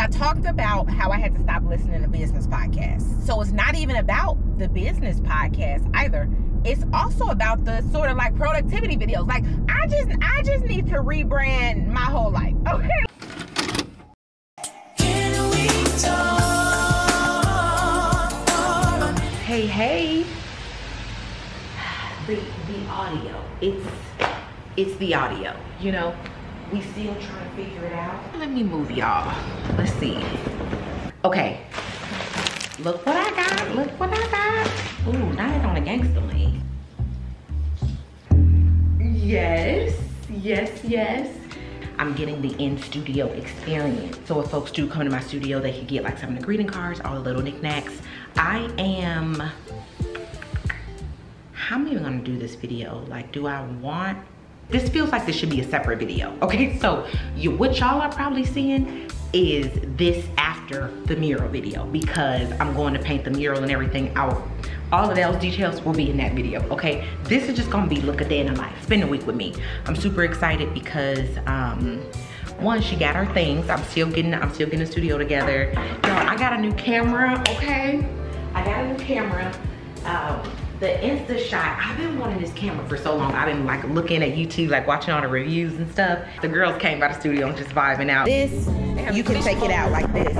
talked about how I had to stop listening to business podcasts. So it's not even about the business podcast either. It's also about the sort of like productivity videos. Like I just need to rebrand my whole life. Okay. Can we talk? Hey. The audio. It's the audio, you know. We still trying to figure it out. Let me move y'all. Let's see. Okay. Look what I got. Look what I got. Ooh, not it on a gangster lane. Yes. I'm getting the in-studio experience. So if folks do come to my studio, they can get like some of the greeting cards, all the little knickknacks. How am I even gonna do this video? Like, this feels like this should be a separate video, okay? So what y'all are probably seeing is this after the mural video, because I'm going to paint the mural and everything out. All of those details will be in that video, okay? This is just gonna be look a day in the life. Spend a week with me. I'm super excited because one, she got her things. I'm still getting the studio together. Y'all, I got a new camera, okay? I got a new camera. The Insta shot, I've been wanting this camera for so long. I've been like looking at YouTube, like watching all the reviews and stuff. The girls came by the studio and just vibing out. This, you can take it out like this.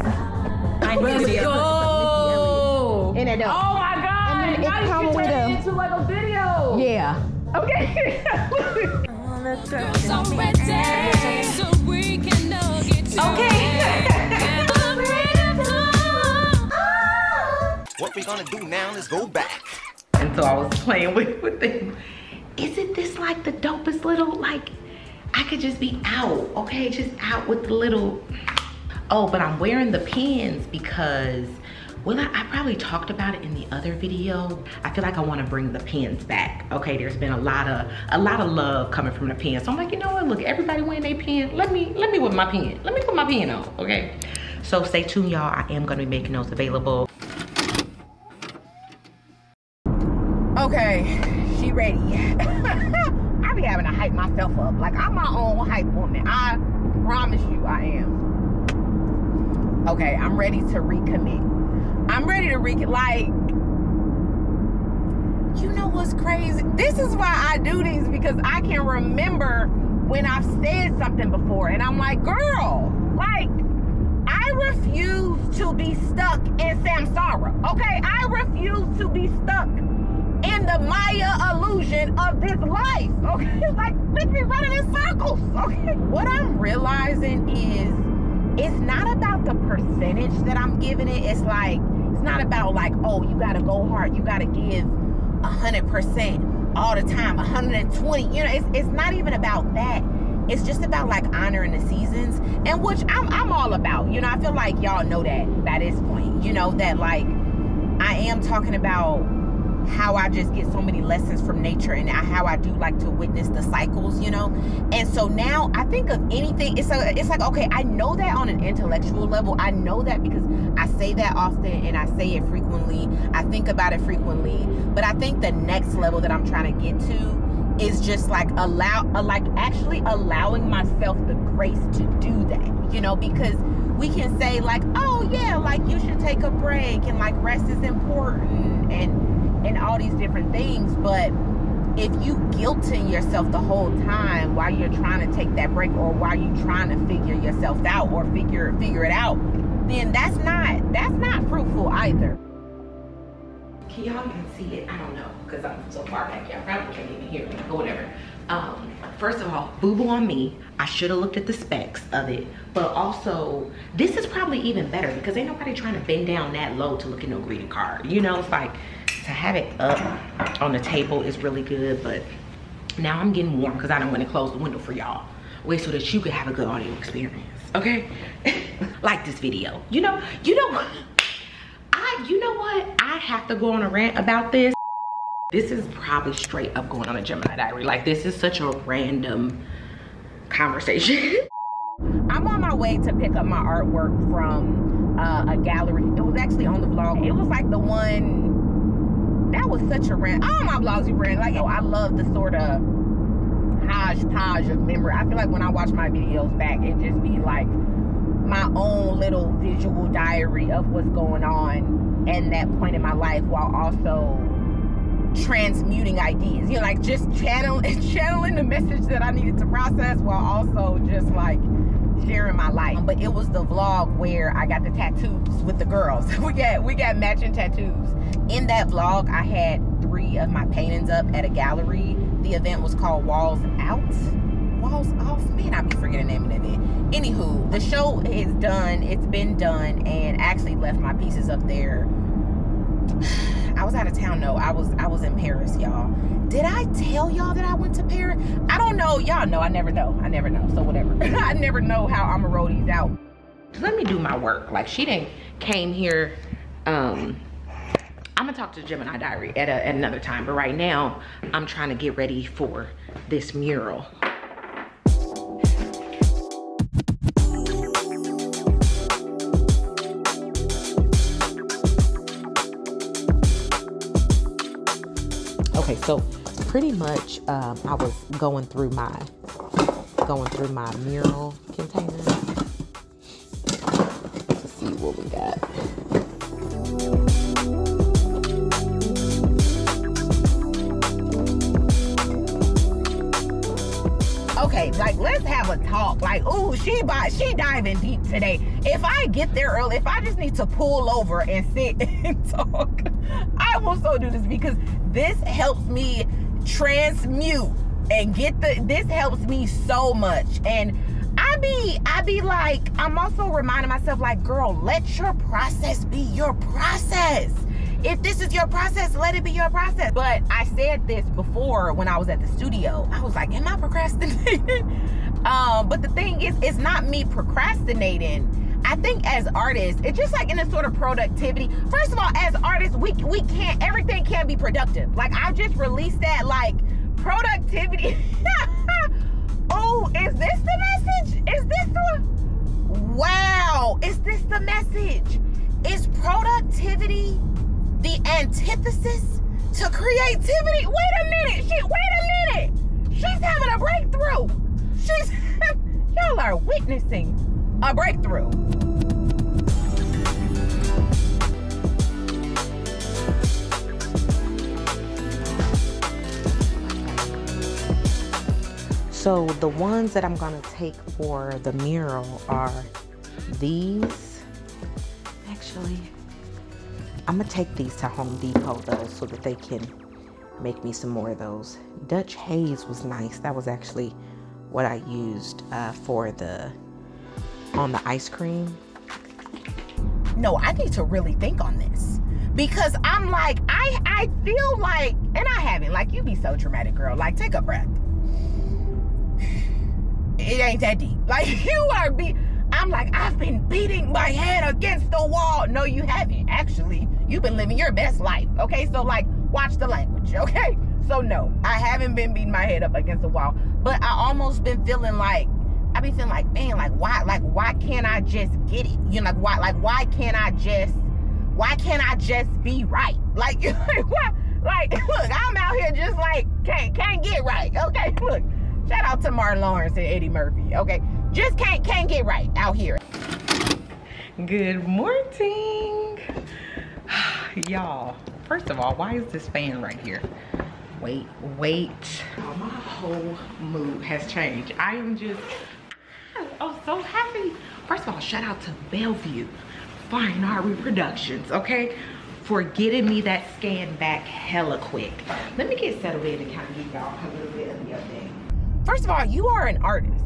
Let's go! And it oh my God! And then now it come you with can turn it into like a video. Yeah. Okay. What we gonna do now is go back. And so I was playing with them. Isn't this like the dopest little, like, I could just be out, okay? Just out with the little, oh, but I'm wearing the pins because, well, I probably talked about it in the other video. I feel like I wanna bring the pins back, okay? There's been a lot of love coming from the pins. So I'm like, you know what, look, everybody wearing their pin. Let me with my pin. Let me put my pin on, okay? So stay tuned, y'all. I am gonna be making those available. Okay, she ready. I be having to hype myself up. Like, I'm my own hype woman. I promise you I am. Okay, I'm ready to recommit. I'm ready to like, you know what's crazy? This is why I do these, because I can remember when I've said something before and I'm like, girl, like, I refuse to be stuck in samsara, okay? I refuse to be stuck in the Maya illusion of this life, okay? Like, we be running in circles, okay? What I'm realizing is it's not about the percentage that I'm giving it. It's like, it's not about like, oh, you gotta go hard, you gotta give 100% all the time, 120, you know, it's not even about that. It's just about like honoring the seasons, and which I'm all about, you know. I feel like y'all know that by this point, you know, that like I am talking about how I just get so many lessons from nature and how I do like to witness the cycles, you know. And so now I think of anything, it's like, okay, I know that on an intellectual level. I know that because I say that often and I say it frequently. I think about it frequently. But I think the next level that I'm trying to get to is just like actually allowing myself the grace to do that, you know, because we can say like, oh yeah, like you should take a break and like rest is important and all these different things, but if you guilting yourself the whole time while you're trying to take that break, or while you're trying to figure yourself out or figure it out, then that's not fruitful either. Can y'all even see it? I don't know, because I'm so far back here. I probably can't even hear it, but whatever. First of all, boo-boo on me. I should have looked at the specs of it, but also this is probably even better because ain't nobody trying to bend down that low to look at no greeting card. You know, it's like, to have it up on the table is really good, but now I'm getting warm because I don't want to close the window for y'all. Wait, so that you could have a good audio experience, okay? Like this video. You know what? I have to go on a rant about this. This is probably straight up going on a Gemini diary. Like, this is such a random conversation. I'm on my way to pick up my artwork from a gallery. It was actually on the vlog. It was like the one, that was such a rant. All my vlogs be rant. Like, I love the sort of hodgepodge of memory. I feel like when I watch my videos back, it just be like my own little visual diary of what's going on and that point in my life, while also transmuting ideas, you know, like just channeling the message that I needed to process, while also just like sharing my life. But it was the vlog where I got the tattoos with the girls. we got matching tattoos. In that vlog, I had 3 of my paintings up at a gallery. The event was called Walls Off. Man, I be forgetting the name of the event. Anywho, the show is done. It's been done, and actually left my pieces up there. I was out of town though. I was in Paris, y'all. Did I tell y'all that I went to Paris? I don't know. Y'all know. I never know. So whatever. I never know how I'ma roll these out. Let me do my work. Like, she didn't came here. I'm gonna talk to Gemini Diary at another time, but right now I'm trying to get ready for this mural. Okay, so pretty much I was going through my mural containers to see what we got. Okay, like, let's have a talk. Like, ooh, she diving deep today. If I get there early, if I just need to pull over and sit and talk, I will so do this, because this helps me transmute and this helps me so much. And I be like, I'm also reminding myself, like, girl, let your process be your process. If this is your process, let it be your process. But I said this before when I was at the studio. I was like, am I procrastinating? But the thing is, it's not me procrastinating. I think as artists, it's just like in a sort of productivity. First of all, as artists, we can't, everything can be productive. Like, I just released that, like, productivity. Oh, is this the message? Is this the, wow, is this the message? Is productivity the antithesis to creativity? Wait a minute. She's having a breakthrough. Y'all are witnessing a breakthrough. So the ones that I'm gonna take for the mural are these. Actually, I'm gonna take these to Home Depot though, so that they can make me some more of those. Dutch Haze was nice. That was actually what I used on the ice cream. No, I need to really think on this, because I'm like, I feel like, and I haven't, like, you be so dramatic, girl. Like, take a breath. It ain't that deep. Like, I'm like, I've been beating my head against the wall. No, you haven't. Actually, you've been living your best life. Okay, so, like, watch the language. Okay, so no, I haven't been beating my head up against the wall, but I almost been feeling like, man, like, why can't I just get it? You know, why can't I just be right? Like, what? Like, look, I'm out here just like can't get right. Okay, look, shout out to Martin Lawrence and Eddie Murphy. Okay, just can't get right out here. Good morning, y'all. First of all, why is this fan right here? Wait. Oh, my whole mood has changed. I am just so happy. First of all, shout out to Bellevue Fine Art Reproductions, okay, for getting me that scan back hella quick. Let me get settled in and kind of give y'all a little bit of the update. First of all, you are an artist,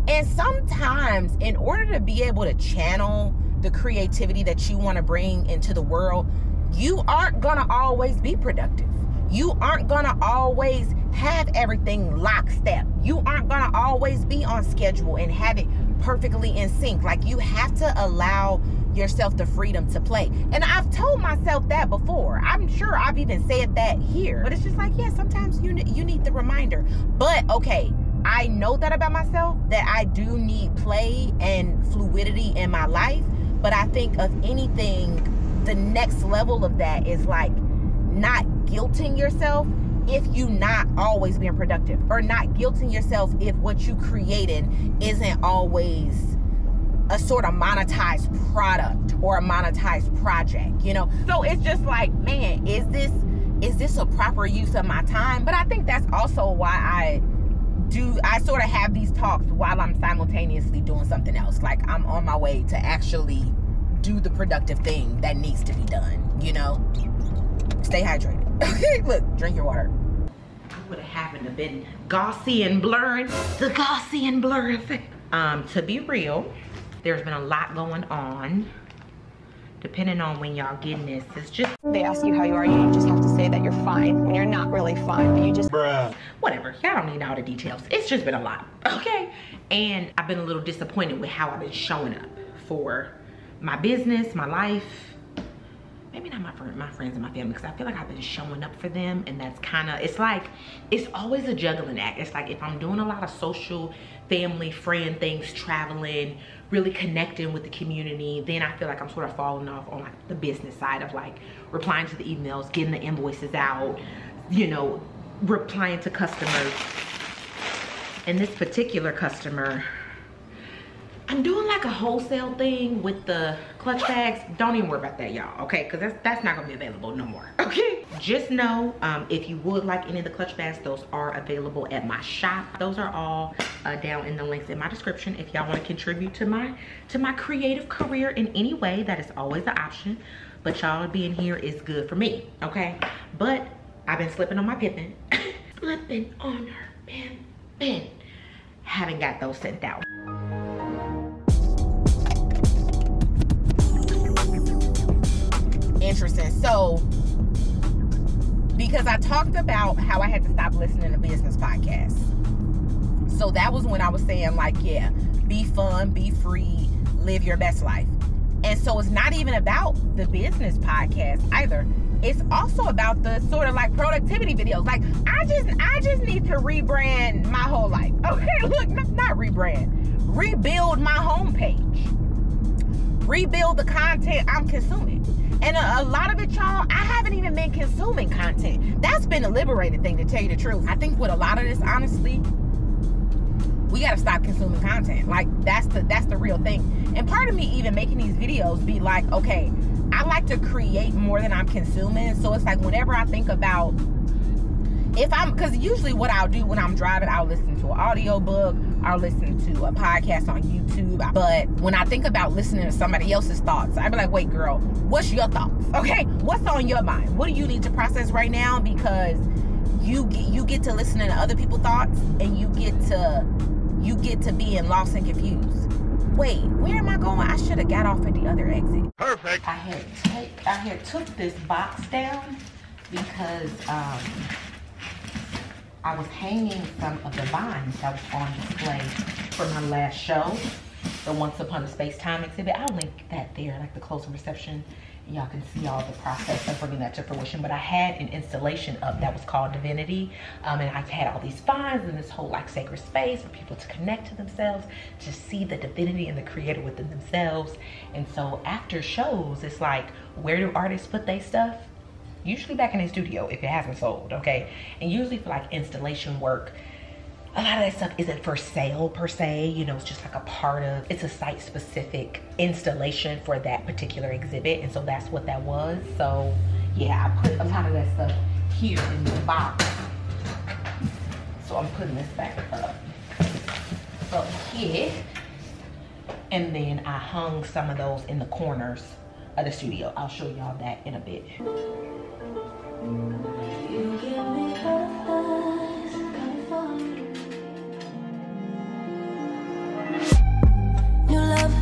and sometimes in order to be able to channel the creativity that you want to bring into the world, you aren't gonna always be productive. You aren't gonna always have everything lockstep. You aren't gonna always be on schedule and have it perfectly in sync. Like, you have to allow yourself the freedom to play. And I've told myself that before. I'm sure I've even said that here. But it's just like, yeah, sometimes you need the reminder. But okay, I know that about myself, that I do need play and fluidity in my life. But I think of anything, the next level of that is like not guilting yourself if you not always being productive, or not guilting yourself if what you created isn't always a sort of monetized product or a monetized project, you know? So it's just like, man, is this a proper use of my time? But I think that's also why I sort of have these talks while I'm simultaneously doing something else. Like I'm on my way to actually do the productive thing that needs to be done, you know? Stay hydrated. Look, drink your water. Would have happened to been Gaussian and blurring, the Gaussian and blur effect. To be real, there's been a lot going on. Depending on when y'all getting this, it's just they ask you how you are, you just have to say that you're fine when you're not really fine, but you just whatever. Y'all don't need all the details. It's just been a lot, okay? And I've been a little disappointed with how I've been showing up for my business, my life. Maybe not my friends and my family, because I feel like I've been showing up for them, and that's kind of, it's like, it's always a juggling act. It's like if I'm doing a lot of social, family, friend things, traveling, really connecting with the community, then I feel like I'm sort of falling off on like the business side of like replying to the emails, getting the invoices out, you know, replying to customers. And this particular customer, I'm doing like a wholesale thing with the clutch bags. Don't even worry about that, y'all, okay? Because that's not gonna be available no more, okay? Just know, if you would like any of the clutch bags, those are available at my shop. Those are all down in the links in my description. If y'all wanna contribute to my creative career in any way, that is always an option. But y'all being here is good for me, okay? But I've been slipping on my Pippin. Slipping on her Pippin. Haven't got those sent out. Interesting. So, because I talked about how I had to stop listening to business podcasts. So that was when I was saying like, yeah, be fun, be free, live your best life. And so it's not even about the business podcast either. It's also about the sort of like productivity videos. Like I just need to rebrand my whole life. Okay, look, not rebrand. Rebuild my homepage. Rebuild the content I'm consuming. And a lot of it, y'all, I haven't even been consuming content. That's been a liberated thing, to tell you the truth. I think with a lot of this, honestly, we gotta stop consuming content. Like that's the real thing. And part of me even making these videos be like, okay, I like to create more than I'm consuming. So it's like whenever I think about, because usually what I'll do when I'm driving, I'll listen to an audiobook, I'll listen to a podcast on YouTube. But when I think about listening to somebody else's thoughts, I'd be like, wait, girl, what's your thoughts? Okay, what's on your mind? What do you need to process right now? Because you get to listen to other people's thoughts, and you get to being lost and confused. Wait, where am I going? I should have got off at the other exit. Perfect. I had took this box down because I was hanging some of the vines that was on display for my last show, the Once Upon a Space-Time exhibit. I'll link that there, like the closing reception. Y'all can see all the process of bringing that to fruition. But I had an installation up that was called Divinity, and I had all these vines and this whole like sacred space for people to connect to themselves, to see the divinity and the creator within themselves. And so after shows, it's like, where do artists put their stuff? Usually back in the studio if it hasn't sold, okay? And usually for like installation work, a lot of that stuff isn't for sale per se, you know, it's just like a part of, it's a site specific installation for that particular exhibit. And so that's what that was. So yeah, I put a lot of that stuff here in the box. So I'm putting this back up here. And then I hung some of those in the corners of the studio. I'll show y'all that in a bit. You give me butterflies, California. New love,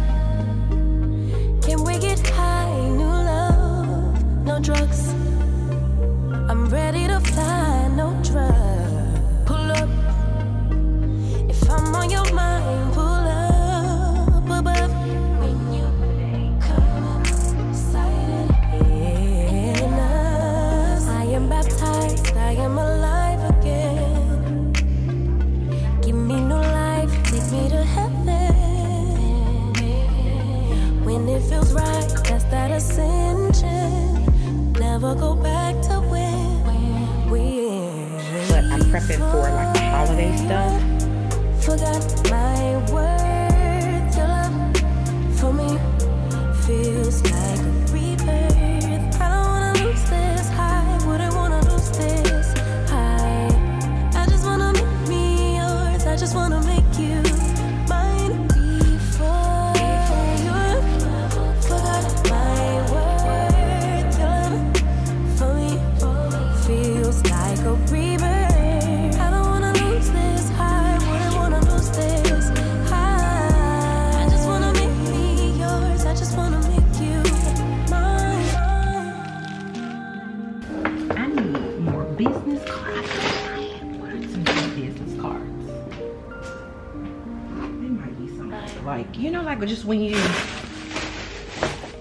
can we get high? New love, no drugs. I'm ready to fly, no drugs. Pull up, if I'm on your mind, pull up above. When you come excited in us, I am baptized, I am alive again. Give me new life, take me to heaven. When it feels right, that's that ascension. Never go back to where we were. But I'm prepping for like the holiday stuff. Forgot my words, your love feels like a rebirth. I don't wanna lose this high, wouldn't wanna lose this high. I just wanna make me yours, I just wanna make you mine before you forgot my worth. You're for me, feels like a rebirth. I don't wanna lose this high, wouldn't wanna lose this high. I just wanna make me yours, I just wanna make you mine. I need more business cards. What are some good business cards? There might be something like, you know, like just when you're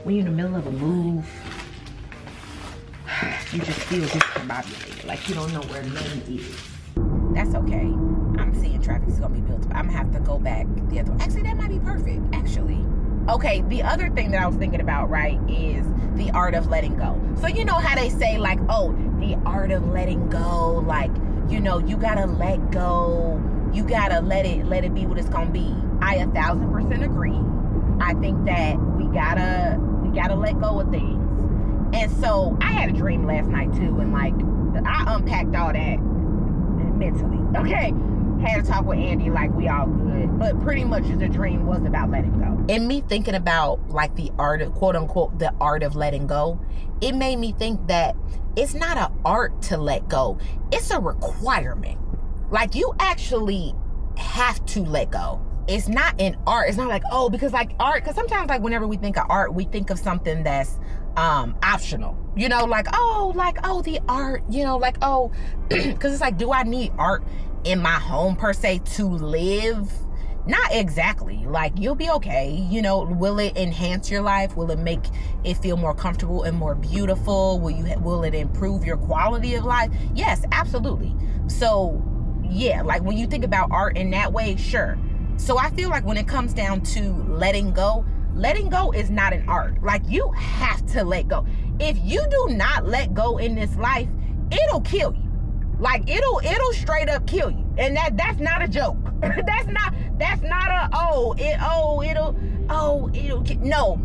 in the middle of a move, you just feel discombobulated, like you don't know where none is. That's okay. I'm seeing traffic's gonna be built up. I'm gonna have to go back the other way. Actually, that might be perfect, actually. Okay, the other thing that I was thinking about, right, is the art of letting go. So you know how they say, like, oh, the art of letting go, like, you know, you gotta let go, you gotta let it be what it's gonna be. I 1000% agree. I think that we gotta let go of things. And so I had a dream last night too, and like I unpacked all that mentally. Okay, had to talk with Andy like we all good, but pretty much the dream was about letting go. And me thinking about like the art of, quote unquote, the art of letting go, it made me think that it's not an art to let go, it's a requirement. Like you actually have to let go. It's not an art. It's not like, oh, because like art, because sometimes like whenever we think of art, we think of something that's optional, you know, like, oh, the art, you know, like, oh, because it's like, do I need art in my home per se to live? Not exactly. Like, you'll be okay, you know. Will it enhance your life? Will it make it feel more comfortable and more beautiful? Will it improve your quality of life? Yes, absolutely. So yeah, like when you think about art in that way, sure. So I feel like when it comes down to letting go is not an art. Like you have to let go. If you do not let go in this life, it'll kill you. Like it'll straight up kill you. And that's not a joke. that's not no.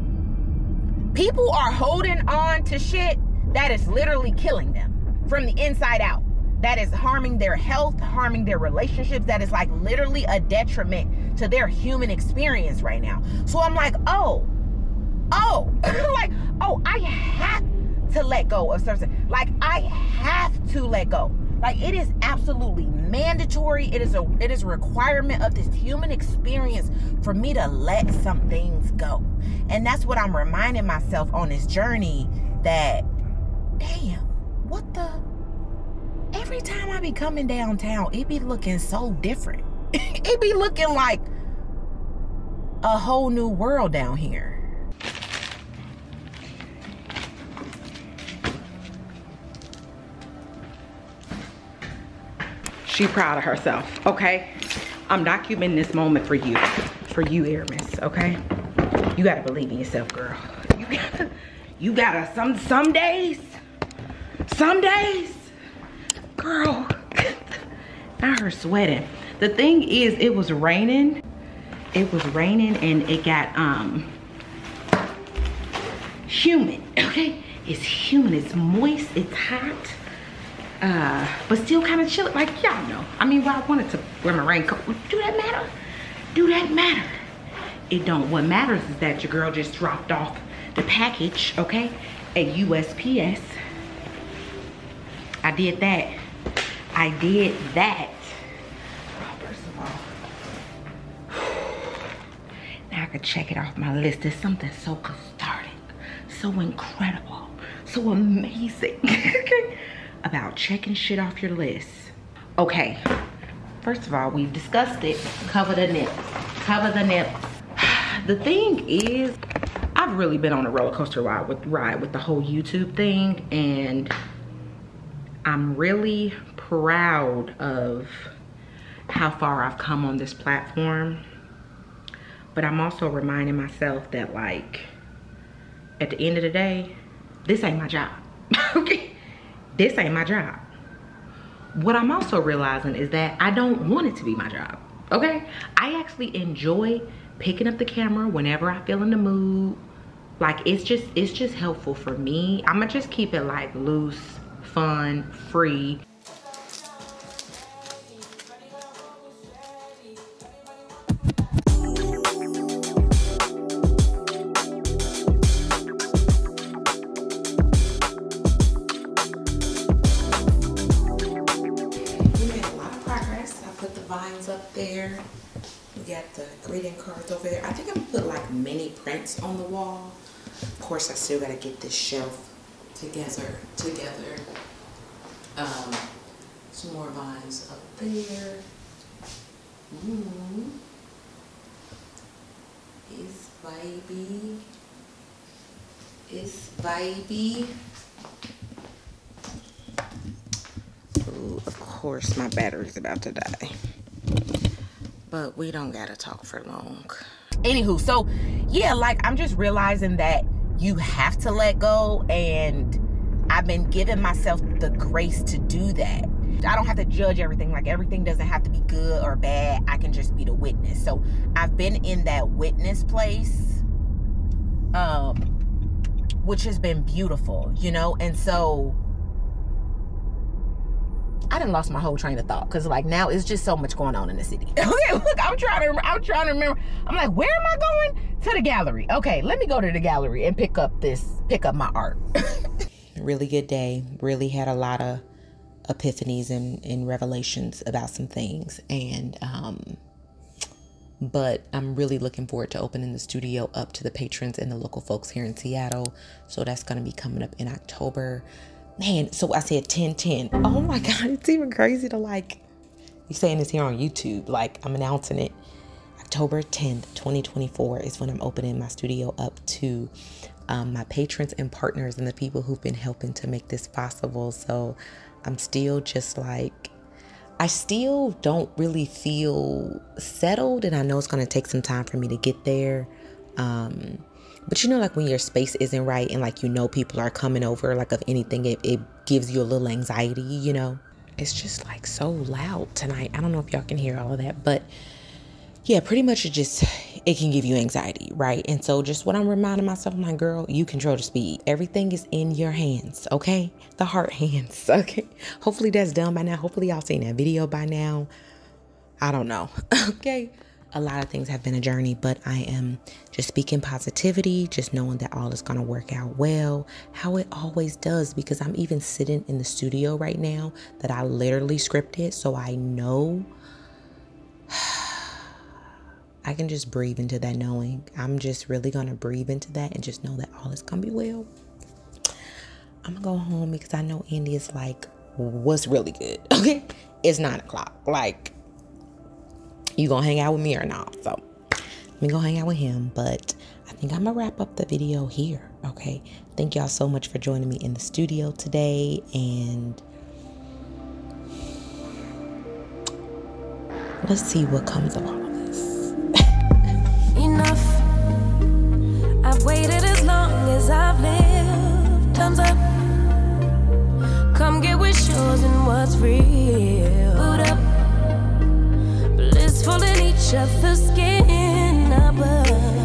People are holding on to shit that is literally killing them from the inside out. That is harming their health, harming their relationships. That is like literally a detriment to their human experience right now. So I'm like, like, I have to let go of something. Like I have to let go. Like it is absolutely mandatory. It is a requirement of this human experience for me to let some things go. And that's what I'm reminding myself on this journey, that damn, what the, every time I be coming downtown, it be looking so different. It be looking like a whole new world down here. She proud of herself, okay? I'm documenting this moment for you, Aramis, okay? You gotta believe in yourself, girl. You gotta, some days, girl, not her sweating. The thing is, it was raining and it got humid, okay? It's humid, it's moist, it's hot, but still kind of chilly, like y'all know. I mean, well, I wanted to wear my raincoat. Do that matter? Do that matter? It don't. What matters is that your girl just dropped off the package, okay, at USPS. I did that. First of all, now I can check it off my list. There's something so cathartic, so incredible, so amazing about checking shit off your list. Okay, first of all, we've discussed it. Cover the nips. Cover the nips. The thing is, I've really been on a roller coaster ride with the whole YouTube thing, and I'm really proud of how far I've come on this platform. But I'm also reminding myself that, like, at the end of the day, this ain't my job. Okay? This ain't my job. What I'm also realizing is that I don't want it to be my job. Okay? I actually enjoy picking up the camera whenever I feel in the mood Like, it's just helpful for me. I'm gonna just keep it like loose, fun, free. Up there, we got the greeting cards over there. I think I'm gonna put like mini prints on the wall. Of course, I still gotta get this shelf together. Some more vines up there. It's vibey. Ooh, of course my battery's about to die. But we don't gotta talk for long. Anywho, so yeah, like I'm just realizing that you have to let go, and I've been giving myself the grace to do that. I don't have to judge everything. Like, everything doesn't have to be good or bad. I can just be the witness. So I've been in that witness place, which has been beautiful, you know? And so I done lost my whole train of thought, because like now it's just so much going on in the city. Okay, look, I'm trying to remember. I'm like, where am I going? To the gallery. Okay, let me go to the gallery and pick up my art. Really good day. Really had a lot of epiphanies and revelations about some things, and but I'm really looking forward to opening the studio up to the patrons and the local folks here in Seattle. So that's going to be coming up in October. Man, so I said 10/10. Oh my God, it's even crazy to like be saying this here on YouTube. Like, I'm announcing it. October 10th, 2024 is when I'm opening my studio up to my patrons and partners and the people who've been helping to make this possible. So I'm still just like, I still don't really feel settled, and I know it's going to take some time for me to get there. But you know, like when your space isn't right and like, you know, people are coming over, like if anything, it gives you a little anxiety, you know. It's just like so loud tonight. I don't know if y'all can hear all of that, but yeah, pretty much it can give you anxiety, right? And so just what I'm reminding myself, I'm like, girl, you control the speed. Everything is in your hands, okay? The heart hands, okay? Hopefully that's done by now. Hopefully y'all seen that video by now. I don't know, okay? A lot of things have been a journey, but I am just speaking positivity, just knowing that all is going to work out well, how it always does, because I'm even sitting in the studio right now that I literally scripted, so I know I can just breathe into that knowing. I'm just really going to breathe into that and just know that all is going to be well. I'm going to go home because I know Andy is like, what's really good? Okay, it's 9 o'clock. Like, you gonna hang out with me or not? So let me go hang out with him. But I think I'm gonna wrap up the video here. Okay, thank y'all so much for joining me in the studio today, and let's see what comes of all of this. Enough. I've waited as long as I've lived. Time's up. Come get what's yours and what's real. Boot up. Blissful in each other's skin above.